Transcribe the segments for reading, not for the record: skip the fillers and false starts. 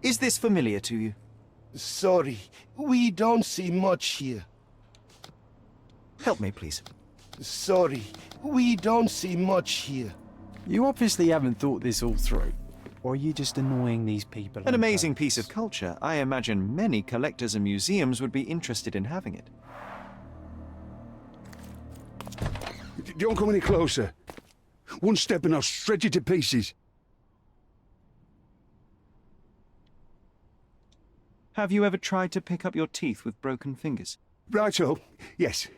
Is this familiar to you? Sorry, we don't see much here. Help me, please. Sorry, we don't see much here. You obviously haven't thought this all through. Or are you just annoying these people? An amazing piece of culture. I imagine many collectors and museums would be interested in having it. Don't come any closer. One step and I'll shred you to pieces. Have you ever tried to pick up your teeth with broken fingers? Righto. Yes.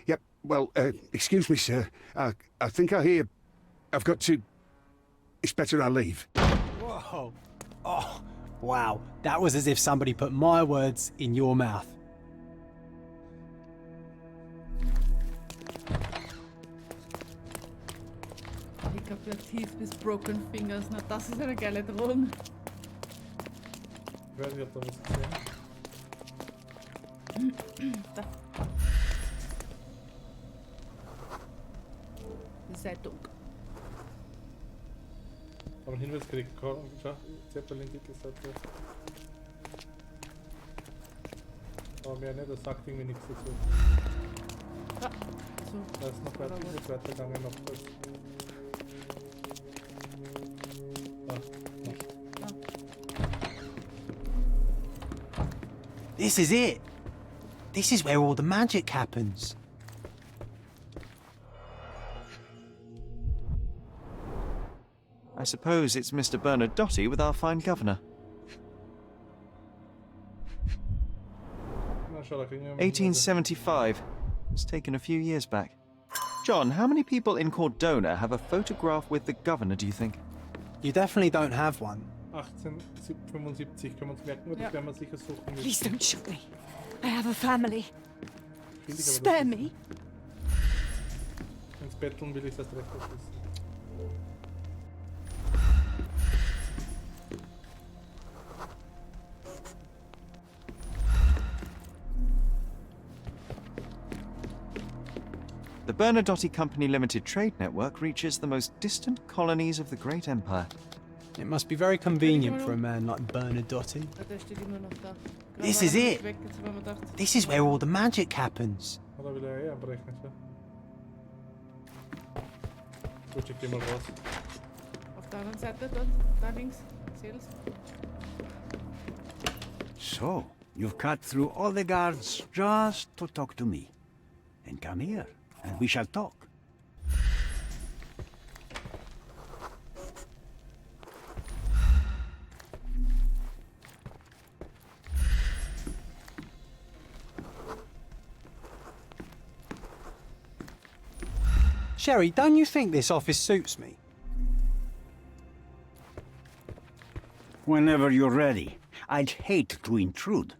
Yep. Well, excuse me, sir. I think I hear... I've got to... It's better I leave. Whoa. Oh, wow. That was as if somebody put my words in your mouth. Pick up your teeth with broken fingers. Na, das ist eine geile Drohung. Ich weiß nicht, ob da was gesehen. Da. Die Zeitung. Aber einen Hinweis gekriegt. Schau, Zeppelin Titelseite. Aber mehr nicht, das sagt irgendwie nichts dazu. Ah, so. Da ist noch weitergegangen noch was. This is it. This is where all the magic happens. I suppose it's Mr. Bernadotte with our fine governor. Na, schau, da kriegen wir 1875. It was taken a few years back. John, how many people in Cordona have a photograph with the governor, do you think? You definitely don't have one. 1875 können wir uns merken, oder Ja. das werden wir sicher suchen müssen. Please don't shoot me. I have a family. Finde ich aber, Spare das me. Ins Betteln will ich das recht wissen. The Bernadotte Company Limited Trade Network reaches the most distant colonies of the Great Empire. It must be very convenient for a man like Bernadotte. Der steht immer noch da. This is it. Weg, jetzt haben wir gedacht. This is where all the magic happens. Oder will er abbrechen? Ja? Gut, ich geh mal raus. Auf der anderen Seite, dort, da links. Sehl's. So, you've cut through all the guards just to talk to me. Then come here, and we shall talk. Sherry, don't you think this office suits me? Whenever you're ready. I'd hate to intrude.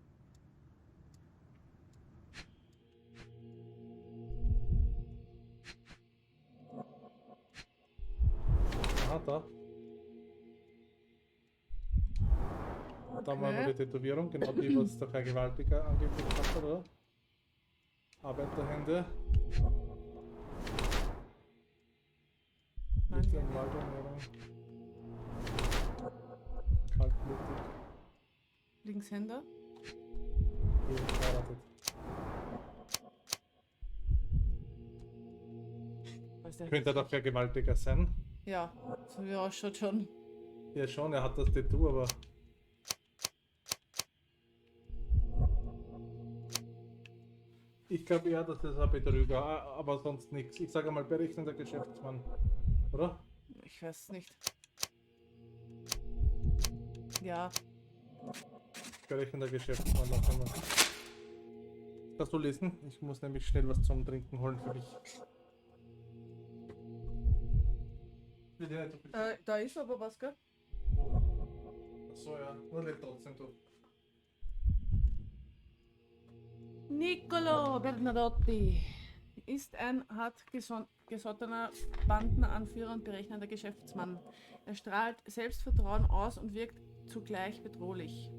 Aha, da. Da haben wir noch die Tätowierung, genau die, was der Vergewaltiger angeblich gemacht hat, oder? Arbeiterhände. Nicht ein Waldernährung. Kaltblütig. Linkshänder. Hier verheiratet. Was der Könnte er doch Vergewaltiger sein? Ja, so wie er ausschaut schon. Ja schon, er hat das Tattoo, aber... Ich glaube eher, das ist ein Betrüger, aber sonst nichts. Ich sage mal berechnender Geschäftsmann. Oder? Ich weiß es nicht. Ja, Berechnender Geschäftsmann, noch einmal. Kannst du lesen? Ich muss nämlich schnell was zum Trinken holen für dich. da ist aber was, gell? Achso, ja. Nur lebt trotzdem du. Niccolo Bernadotte ist ein hartgesottener Bandenanführer und berechnender Geschäftsmann. Er strahlt Selbstvertrauen aus und wirkt zugleich bedrohlich.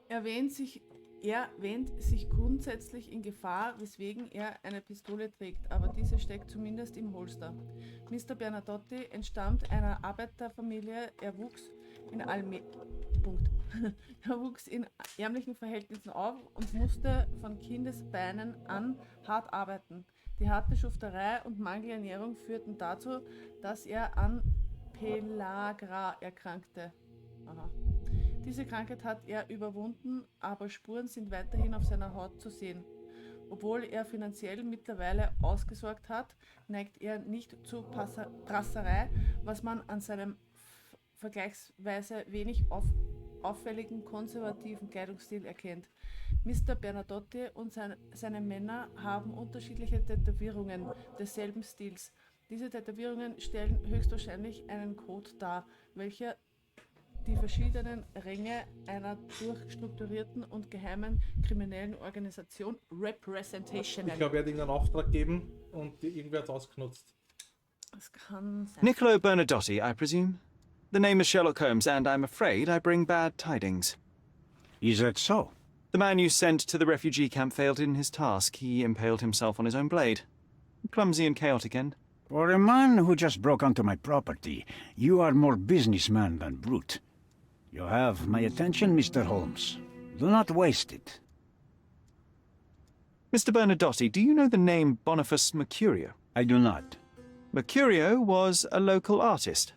Er wähnt sich grundsätzlich in Gefahr, weswegen er eine Pistole trägt, aber diese steckt zumindest im Holster. Mr. Bernadotte entstammt einer Arbeiterfamilie. Er wuchs Punkt. Er wuchs in ärmlichen Verhältnissen auf und musste von Kindesbeinen an hart arbeiten. Die harte Schufterei und Mangelernährung führten dazu, dass er an Pellagra erkrankte. Aha. Diese Krankheit hat er überwunden, aber Spuren sind weiterhin auf seiner Haut zu sehen. Obwohl er finanziell mittlerweile ausgesorgt hat, neigt er nicht zu Prasserei, was man an seinem vergleichsweise wenig auffälligen konservativen Kleidungsstil erkennt. Mr. Bernadotte und seine Männer haben unterschiedliche Tätowierungen desselben Stils. Diese Tätowierungen stellen höchstwahrscheinlich einen Code dar, welcher die verschiedenen Ränge einer durchstrukturierten und geheimen kriminellen Organisation Representation. Ich glaube, er hat irgendeinen Auftrag gegeben und irgendwer hat es ausgenutzt. Das kann sein. Niccolo Bernadotti, I presume? The name is Sherlock Holmes, and I'm afraid I bring bad tidings. Is that so? The man you sent to the refugee camp failed in his task. He impaled himself on his own blade. Clumsy and chaotic end. For a man who just broke onto my property, you are more businessman than brute. You have my attention, Mr. Holmes. Do not waste it. Mr. Bernadotti, do you know the name Boniface Mercurio? I do not. Mercurio was a local artist.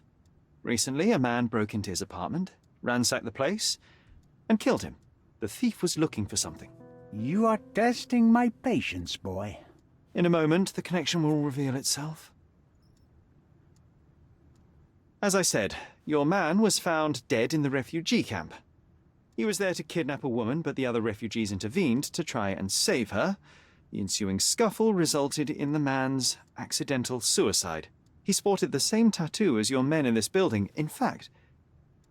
Recently, a man broke into his apartment, ransacked the place, and killed him. The thief was looking for something. You are testing my patience, boy. In a moment, the connection will reveal itself. As I said, your man was found dead in the refugee camp. He was there to kidnap a woman, but the other refugees intervened to try and save her. The ensuing scuffle resulted in the man's accidental suicide. He sported the same tattoo as your men in this building. In fact,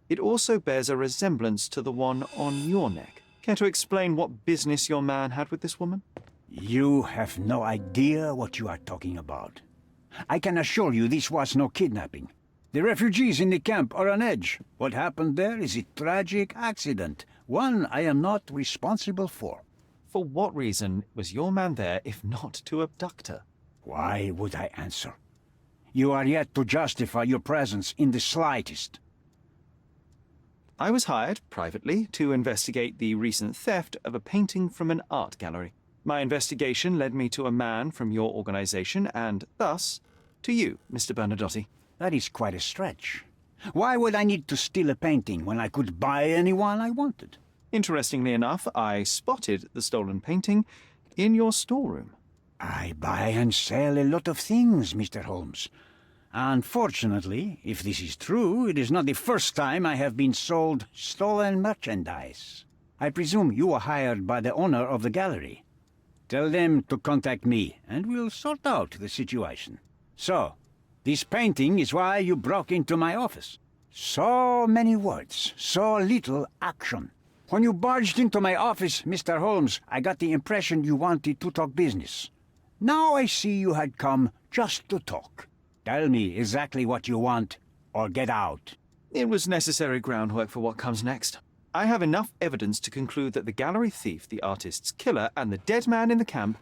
it also bears a resemblance to the one on your neck. Care to explain what business your man had with this woman? You have no idea what you are talking about. I can assure you this was no kidnapping. The refugees in the camp are on edge. What happened there is a tragic accident, one I am not responsible for. For what reason was your man there if not to abduct her? Why would I answer? You are yet to justify your presence in the slightest. I was hired, privately, to investigate the recent theft of a painting from an art gallery. My investigation led me to a man from your organization and, thus, to you, Mr. Bernadotti. That is quite a stretch. Why would I need to steal a painting when I could buy anyone I wanted? Interestingly enough, I spotted the stolen painting in your storeroom. I buy and sell a lot of things, Mr. Holmes. Unfortunately, if this is true, it is not the first time I have been sold stolen merchandise. I presume you were hired by the owner of the gallery. Tell them to contact me, and we'll sort out the situation. So, this painting is why you broke into my office. So many words, so little action. When you barged into my office, Mr. Holmes, I got the impression you wanted to talk business. Now I see you had come just to talk. Tell me exactly what you want, or get out. It was necessary groundwork for what comes next. I have enough evidence to conclude that the gallery thief, the artist's killer, and the dead man in the camp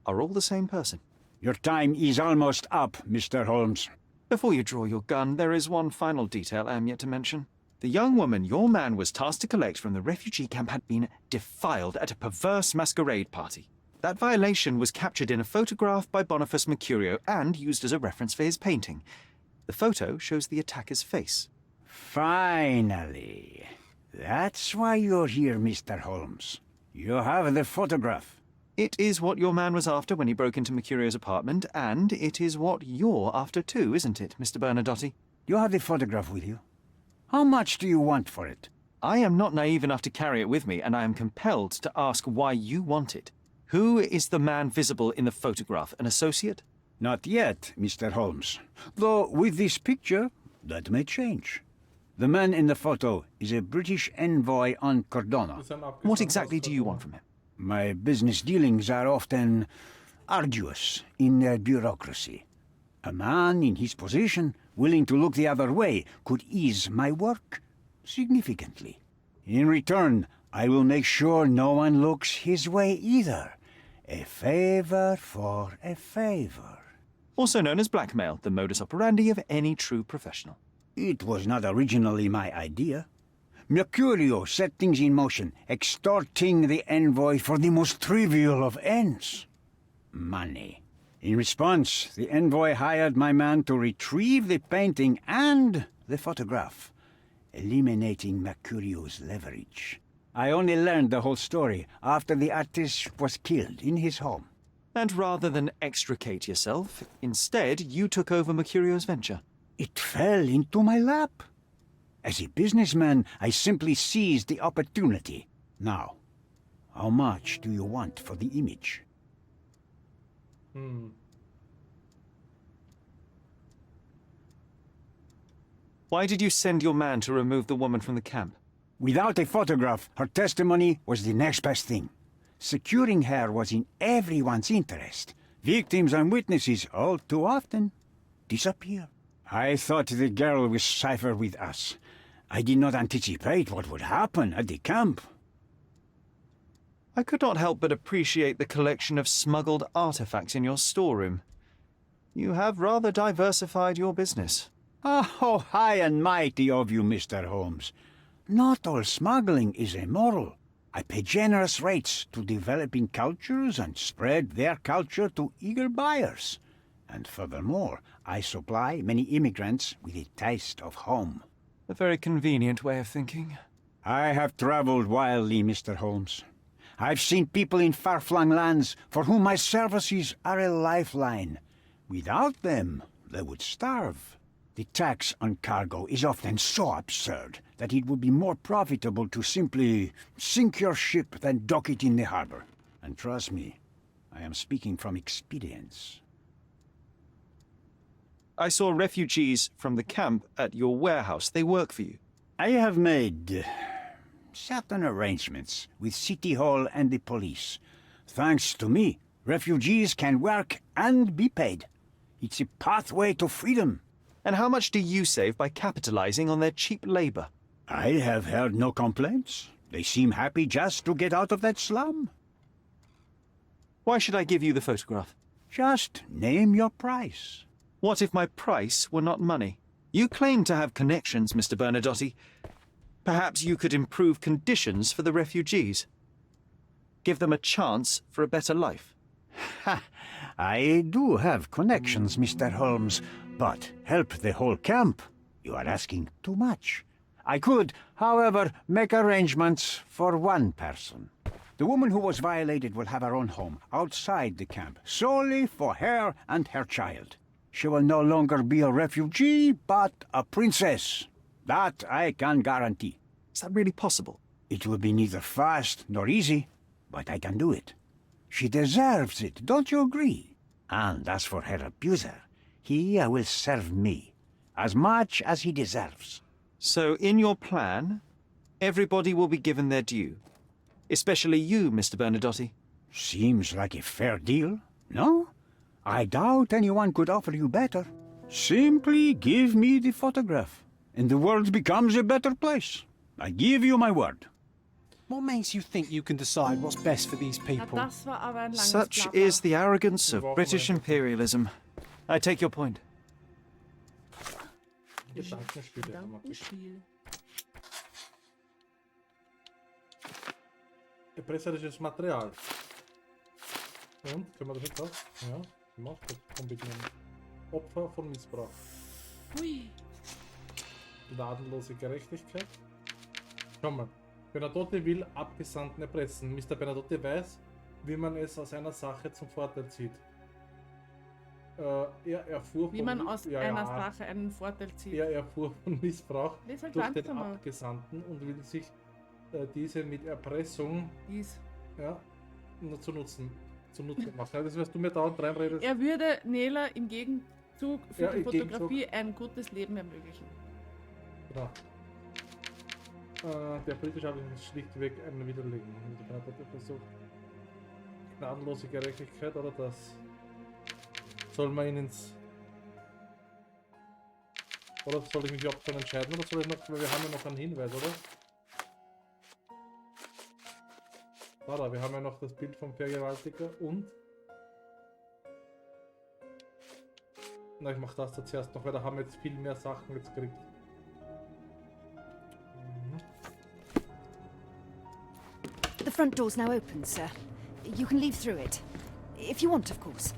are all the same person. Your time is almost up, Mr. Holmes. Before you draw your gun, there is one final detail I am yet to mention. The young woman your man was tasked to collect from the refugee camp had been defiled at a perverse masquerade party. That violation was captured in a photograph by Boniface Mercurio and used as a reference for his painting. The photo shows the attacker's face. Finally. That's why you're here, Mr. Holmes. You have the photograph. It is what your man was after when he broke into Mercurio's apartment, and it is what you're after too, isn't it, Mr. Bernadotti? You have the photograph with you. How much do you want for it? I am not naive enough to carry it with me, and I am compelled to ask why you want it. Who is the man visible in the photograph? An associate? Not yet, Mr. Holmes. Though with this picture, that may change. The man in the photo is a British envoy on Cordona. What exactly do you want from him? My business dealings are often arduous in their bureaucracy. A man in his position, willing to look the other way, could ease my work significantly. In return, I will make sure no one looks his way either. A favor for a favor. Also known as blackmail, the modus operandi of any true professional. It was not originally my idea. Mercurio set things in motion, extorting the envoy for the most trivial of ends. Money. In response, the envoy hired my man to retrieve the painting and the photograph, eliminating Mercurio's leverage. I only learned the whole story after the artist was killed in his home. And rather than extricate yourself, instead you took over Mercurio's venture. It fell into my lap. As a businessman, I simply seized the opportunity. Now, how much do you want for the image? Why did you send your man to remove the woman from the camp? Without a photograph, her testimony was the next best thing. Securing her was in everyone's interest. Victims and witnesses all too often disappear. I thought the girl was safer with us. I did not anticipate what would happen at the camp. I could not help but appreciate the collection of smuggled artifacts in your storeroom. You have rather diversified your business. Oh, high and mighty of you, Mr. Holmes. Not all smuggling is immoral. I pay generous rates to developing cultures and spread their culture to eager buyers. And furthermore, I supply many immigrants with a taste of home. A very convenient way of thinking. I have traveled wildly, Mr. Holmes. I've seen people in far-flung lands for whom my services are a lifeline. Without them, they would starve. The tax on cargo is often so absurd that it would be more profitable to simply sink your ship than dock it in the harbor. And trust me, I am speaking from experience. I saw refugees from the camp at your warehouse. They work for you. I have made certain arrangements with City Hall and the police. Thanks to me, refugees can work and be paid. It's a pathway to freedom. And how much do you save by capitalizing on their cheap labor? I have heard no complaints. They seem happy just to get out of that slum. Why should I give you the photograph? Just name your price. What if my price were not money? You claim to have connections, Mr. Bernadotte. Perhaps you could improve conditions for the refugees. Give them a chance for a better life. Ha! I do have connections, Mr. Holmes, but help the whole camp? You are asking too much. I could, however, make arrangements for one person. The woman who was violated will have her own home outside the camp, solely for her and her child. She will no longer be a refugee, but a princess. That I can guarantee. Is that really possible? It will be neither fast nor easy, but I can do it. She deserves it, don't you agree? And as for her abuser, he will serve me, as much as he deserves. So in your plan, everybody will be given their due. Especially you, Mr. Bernadotte. Seems like a fair deal, no? I doubt anyone could offer you better. Simply give me the photograph, and the world becomes a better place. I give you my word. What makes you think you can decide what's best for these Ja, people? das war aber ein langes Such Blabla. is the arrogance of British imperialism. I take your point. Gedankenspiele haben wir. Gedankenspiel. Erpresserisches Material. Und? Können wir das jetzt auch? Ja, gemacht. Das kombinieren. Opfer von Missbrauch. Hui. Gnadenlose Gerechtigkeit. Schau mal. Bernadotte will Abgesandten erpressen. Mr. Bernadotte weiß, wie man es aus einer Sache zum Vorteil zieht. Er erfuhr Wie von man aus einer Sache einen Vorteil zieht. Er erfuhr von Missbrauch Lies halt durch den langsamer. Abgesandten und will sich diese mit Erpressung Dies. ja, nur zunutze machen. Ja, das, was du mir dauernd reinredest. Er würde Nela im Gegenzug für Ja, die im Gegenzug. Fotografie ein gutes Leben ermöglichen. Genau. Der britische Abend ist schlichtweg ein Widerlegen. Der Bernadotte versucht gnadenlose Gerechtigkeit oder das? Soll man ihn ins... Oder soll ich mich überhaupt schon entscheiden oder soll ich noch... Weil wir haben ja noch einen Hinweis, oder? Da, wir haben ja noch das Bild vom Vergewaltiger und... Na, ich mach das da zuerst noch, weil da haben wir jetzt viel mehr Sachen jetzt gekriegt. front door's now open, sir. You can leave through it. If you want, of course.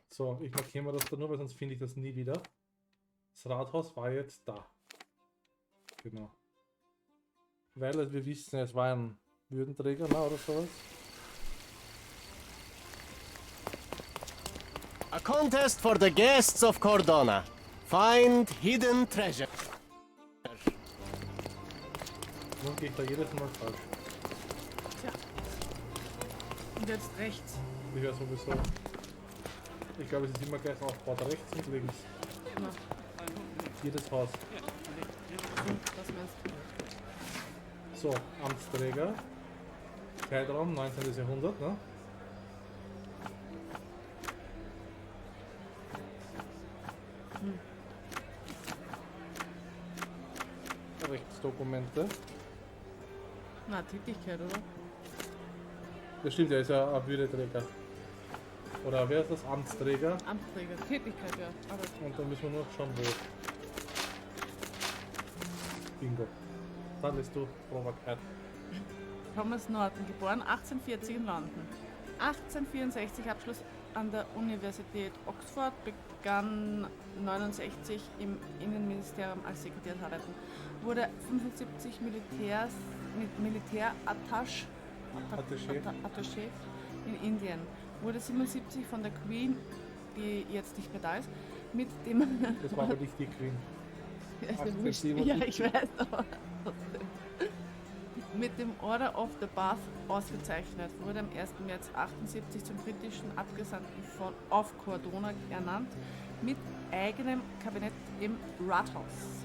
So, ich markiere mir das da nur, weil sonst finde ich das nie wieder. Das Rathaus war jetzt da. Genau. Weil wir wissen, es war ein Würdenträger, ne, oder sowas. A contest for the guests of Cordona. Find hidden treasure. Nun gehe ich da jedes Mal falsch. Tja. Und jetzt rechts. Ich weiß sowieso. Ich glaube, es ist immer gleich aufgebaut. Rechts und links. Na, Jedes Haus. das meinst du. So, Amtsträger. Zeitraum 19. Jahrhundert, ne? Rechtsdokumente. Na, Tätigkeit, oder? Das stimmt, er ist ja ein Würdeträger. Oder wer ist das? Amtsträger. Amtsträger, Tätigkeit, ja. Aber Und dann müssen wir nur schauen, wo. Bingo. Dann bist du Slowakei. Thomas Norton, geboren 1840 in London. 1864 Abschluss an der Universität Oxford, begann 1969 im Innenministerium als Sekretär zu arbeiten. Wurde 75 Militärattaché in Indien. Wurde 77 von der Queen, die jetzt nicht mehr da ist, mit dem... Das war aber nicht die Queen. Ja, ist ja wurscht. Ja, ich weiß, aber trotzdem. Mit dem Order of the Bath ausgezeichnet, wurde am 1. März 78 zum britischen Abgesandten auf Cordona ernannt, mit eigenem Kabinett im Rathaus.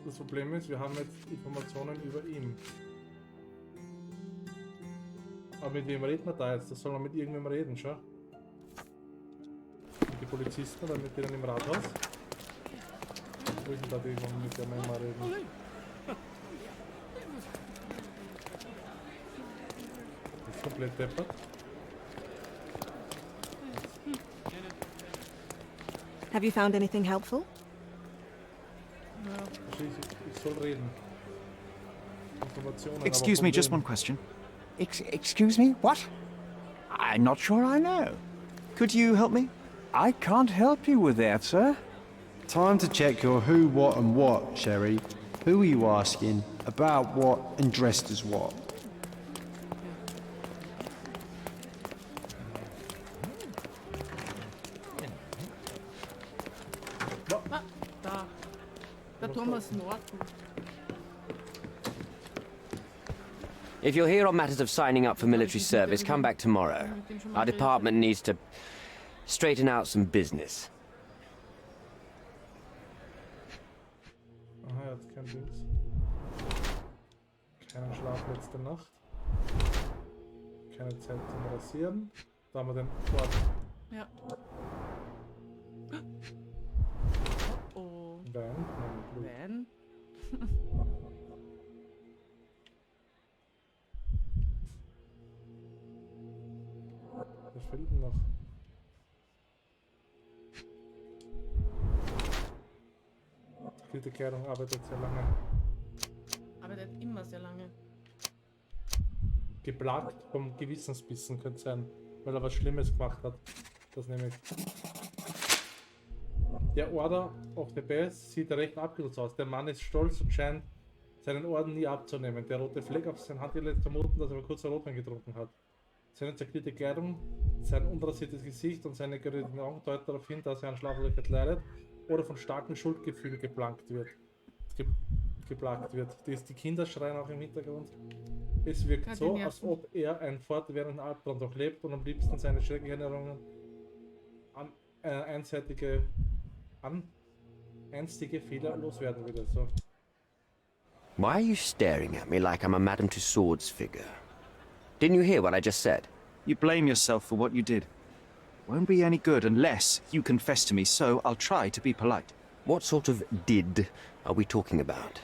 Das Problem ist, wir haben jetzt Informationen über ihn. Aber mit wem reden wir da jetzt? Das soll man mit irgendwem reden, schau. Mit den Polizisten oder mit denen im Rathaus? Wo ist denn da die, mit der wir immer reden? Das ist komplett deppert. Have you found anything helpful? Ich soll reden. Informationen. Excuse aber me, von just wem? one question. Excuse me? What? I'm not sure I know. Could you help me? I can't help you with that, sir. Time to check your who, what and what, Sherry. Who are you asking, about what and dressed as what? Ah, da. Der Thomas Norton. If you're here on matters of signing up for military service, come back tomorrow. Our department needs to straighten out some business. Aha, er hat kein Dings. Keinen Schlaf letzte Nacht. Keine Zeit zum Rasieren. Da haben wir den Ort. Ja. Oh, Wein. Nein, Blut. Wein. Was fehlt denn noch? Die Kritikierung arbeitet sehr lange. Arbeitet immer sehr lange. Geplagt vom Gewissensbissen könnte sein, weil er was Schlimmes gemacht hat. Das nämlich. Der Order of the Best sieht recht abgenutzt aus. Der Mann ist stolz und scheint seinen Orden nie abzunehmen. Der rote Fleck auf sein Hand lässt vermuten, dass er mal kurz Rotwein getrunken hat. Seine zerknitterte Kleidung, sein unrasiertes Gesicht und seine geröteten Augen deuten darauf hin, dass er an Schlaflosigkeit leidet oder von starkem Schuldgefühl geplagt wird. Die Kinder schreien auch im Hintergrund. Es wirkt Ja, so, die als nerven. ob er einen fortwährenden Albtraum durchlebt und am liebsten seine schrecklichen Erinnerungen an einstige Fehler loswerden würde. So. Why are you staring at me like I'm a Madame Tussauds figure? Didn't you hear what I just said? You blame yourself for what you did. Won't be any good unless you confess to me, so I'll try to be polite. What sort of did are we talking about?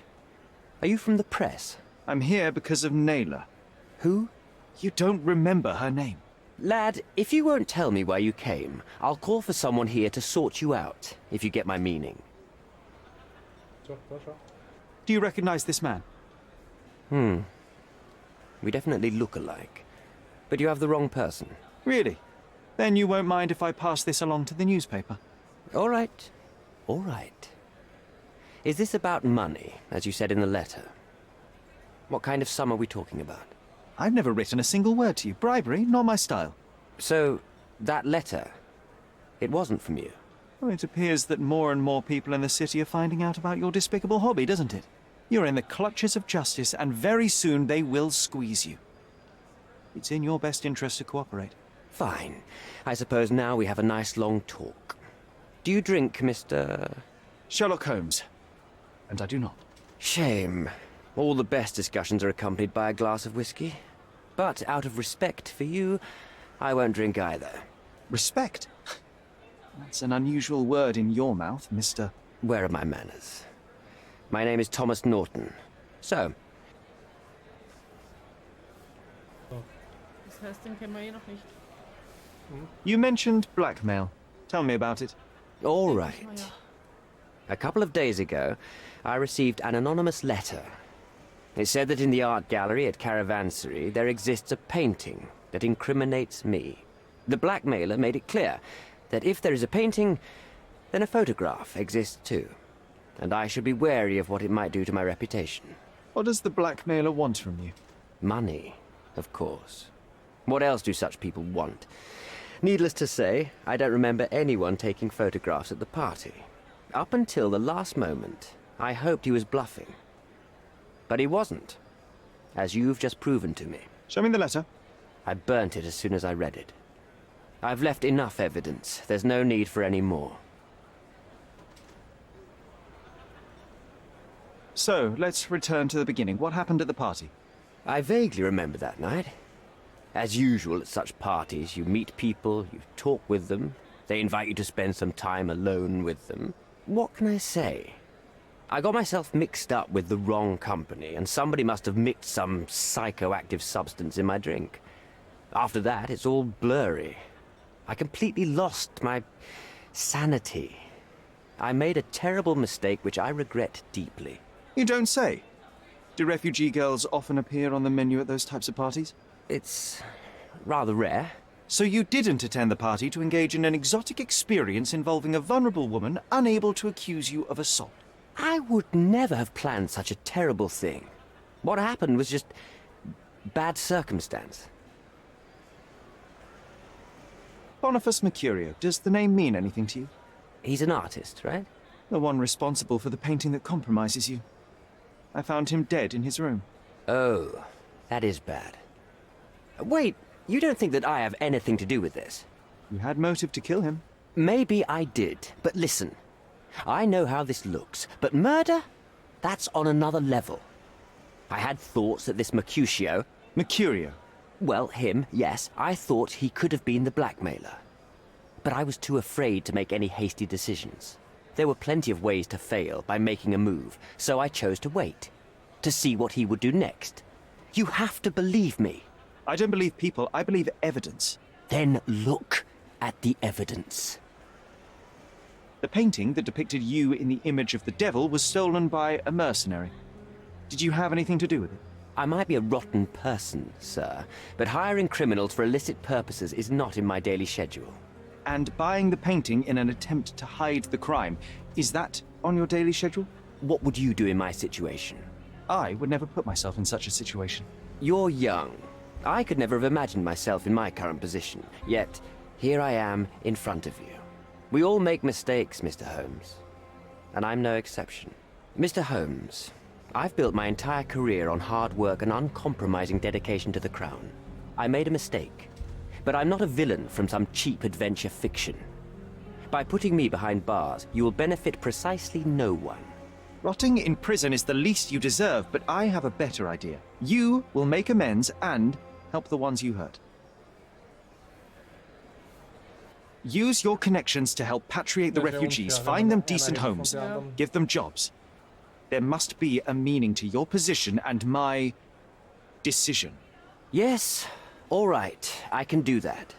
Are you from the press? I'm here because of Naylor. Who? You don't remember her name. Lad, if you won't tell me where you came, I'll call for someone here to sort you out, if you get my meaning. Sure. Do you recognize this man? We definitely look alike. But you have the wrong person. Really? Then you won't mind if I pass this along to the newspaper? All right. All right. Is this about money, as you said in the letter? What kind of sum are we talking about? I've never written a single word to you. Bribery, not my style. So, that letter, it wasn't from you? Well, it appears that more and more people in the city are finding out about your despicable hobby, doesn't it? You're in the clutches of justice, and very soon they will squeeze you. It's in your best interest to cooperate. Fine. I suppose now we have a nice long talk. Do you drink, Mr. Sherlock Holmes. And I do not. Shame. All the best discussions are accompanied by a glass of whiskey. But out of respect for you, I won't drink either. Respect? That's an unusual word in your mouth, Mr. Where are my manners? My name is Thomas Norton. So, Das heißt, den kennen wir eh noch nicht. You mentioned blackmail. Tell me about it. all right. A couple of days ago, I received an anonymous letter. It said that in the art gallery at Caravansary there exists a painting that incriminates me. The blackmailer made it clear that if there is a painting, then a photograph exists too. And I should be wary of what it might do to my reputation. What does the blackmailer want from you? Money, of course. What else do such people want? Needless to say, I don't remember anyone taking photographs at the party. Up until the last moment, I hoped he was bluffing. But he wasn't, as you've just proven to me. Show me the letter. I burnt it as soon as I read it. I've left enough evidence. There's no need for any more. So, let's return to the beginning. What happened at the party? I vaguely remember that night. As usual at such parties, you meet people, you talk with them, they invite you to spend some time alone with them. What can I say? I got myself mixed up with the wrong company, and somebody must have mixed some psychoactive substance in my drink. After that, it's all blurry. I completely lost my sanity. I made a terrible mistake which I regret deeply. You don't say. Do refugee girls often appear on the menu at those types of parties? It's rather rare. So you didn't attend the party to engage in an exotic experience involving a vulnerable woman unable to accuse you of assault? I would never have planned such a terrible thing. What happened was just bad circumstance. Boniface Mercurio, does the name mean anything to you? He's an artist, right? The one responsible for the painting that compromises you. I found him dead in his room. Oh, that is bad. Wait, you don't think that I have anything to do with this? You had motive to kill him. Maybe I did, but listen. I know how this looks, but murder? That's on another level. I had thoughts that this Mercutio... Mercurio? Well, him, yes. I thought he could have been the blackmailer. But I was too afraid to make any hasty decisions. There were plenty of ways to fail by making a move, so I chose to wait. To see what he would do next. You have to believe me. I don't believe people, I believe evidence. Then look at the evidence. The painting that depicted you in the image of the devil was stolen by a mercenary. Did you have anything to do with it? I might be a rotten person, sir, but hiring criminals for illicit purposes is not in my daily schedule. And buying the painting in an attempt to hide the crime, is that on your daily schedule? What would you do in my situation? I would never put myself in such a situation. You're young. I could never have imagined myself in my current position, yet here I am in front of you. We all make mistakes, Mr. Holmes, and I'm no exception. Mr. Holmes, I've built my entire career on hard work and uncompromising dedication to the Crown. I made a mistake, but I'm not a villain from some cheap adventure fiction. By putting me behind bars, you will benefit precisely no one. Rotting in prison is the least you deserve, but I have a better idea. You will make amends and help the ones you hurt. Use your connections to help patriate the refugees, find them decent homes, give them jobs. There must be a meaning to your position and my decision. Yes, All right, I can do that.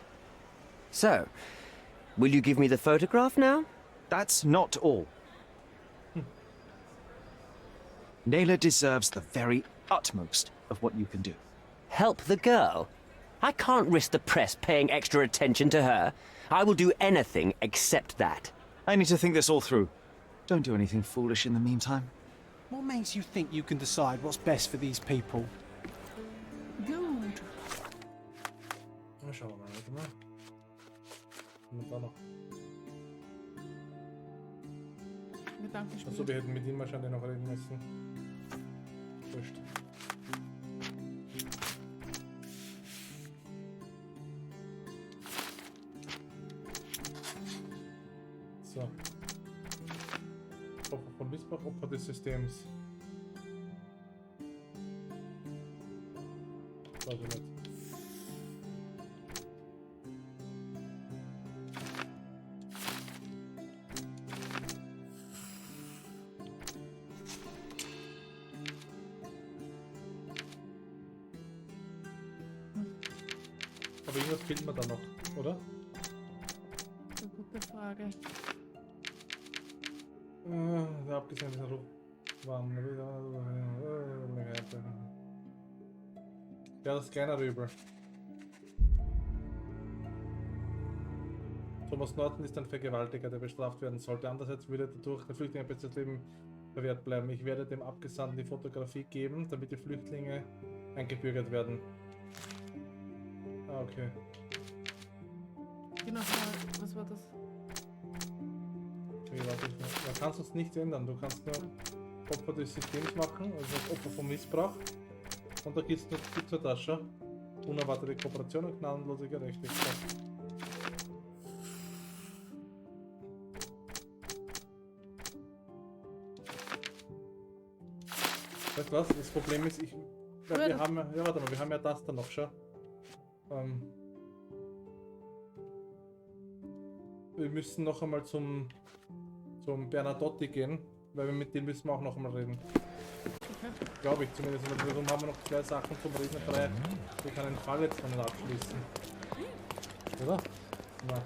So, will you give me the photograph now? That's not all. Naylor deserves the very utmost of what you can do. Help the girl? I can't risk the press paying extra attention to her. I will do anything except that. I need to think this all through. Don't do anything foolish in the meantime. What makes you think you can decide what's best for these people? Gut. Na, schauen wir mal, warte mal. Und da noch. Gedankenspiel. Achso, wir hätten mit ihm wahrscheinlich noch reden müssen. Wurscht. So. Opfer von Missbrauch, Opfer des Systems. Also nicht. Aber irgendwas fehlt mir da noch, oder? Eine gute Frage. Der abgesandte Ruf waren ja, das kleinere Übel. Thomas Norton ist ein Vergewaltiger, der bestraft werden sollte. Andererseits würde dadurch der Flüchtling ein besseres Leben verwehrt bleiben. Ich werde dem Abgesandten die Fotografie geben, damit die Flüchtlinge eingebürgert werden. Ah, okay. Genau, was war das? Okay, warte, man kann es nichts ändern. Du kannst nur Opfer des Systems machen, also Opfer vom Missbrauch. Und da gibt es noch die zur Tasche. Unerwartete Kooperation und gnadenlose Gerechtigkeit. Weißt du was? Das Problem ist, wir haben ja, warte mal, wir haben ja das da noch schon. Wir müssen noch einmal zum Bernadotti gehen, weil wir mit dem müssen wir auch noch einmal reden. Okay. Glaube ich zumindest. Weil darum haben wir noch 2 Sachen zum Reden frei. Wir können den Fall jetzt noch nicht abschließen. Oder? Na,